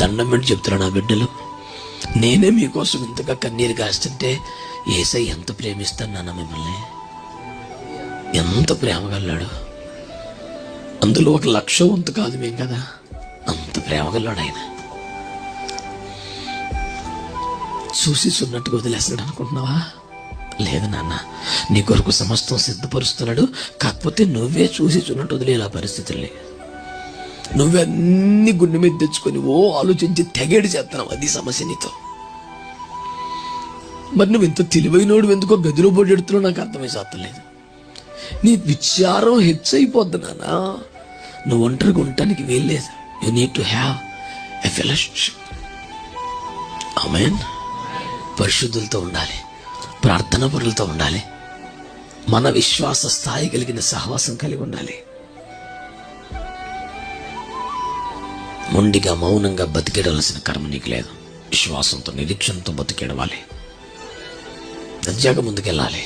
దండం పెట్టి చెప్తున్నా, నా బిడ్డలు, నేనే మీకోసం ఇంతగా కన్నీరు కాస్తుంటే యేసయ్య ఎంత ప్రేమిస్తాను నాన్న మిమ్మల్ని, ఎంత ప్రేమగల్లాడు. అందులో 1,00,000 వంతు కాదు మేం కదా, అంత ప్రేమగల్లాడు ఆయన. చూసి చున్నట్టుగా వదిలేస్తాడు అనుకుంటున్నావా? లేదు నాన్న, నీ కొరకు సమస్తం సిద్ధపరుస్తున్నాడు. కాకపోతే నువ్వే చూసి చున్నట్టు వదిలేలా పరిస్థితుల్ని, నువ్వే అన్ని గుండె మీద తెచ్చుకొని ఆలోచించి తెగేడు చేస్తున్నావు. అది సమస్య నీతో. మరి నువ్వు ఇంత తెలివైనోడు ఎందుకో గదిలో పోటెడుతున్నావు నాకు అర్థమై సాత్తలేదు. నీ విచారం హెచ్చయిపోద్ది నాన్న. నువ్వు ఒంటరిగా ఉండటానికి వీల్లేదు. You need to have a fellowship. Amen. పరిశుద్ధులతో ఉండాలి, ప్రార్థన పరులతో ఉండాలి, మన విశ్వాస స్థాయి కలిగిన సహవాసం కలిగి ఉండాలి. మొండిగా మౌనంగా బతికేడవలసిన కర్మ నీకు లేదు. విశ్వాసంతో నిరీక్షణతో బతికేడవాలి, దర్జాగా ముందుకెళ్ళాలి.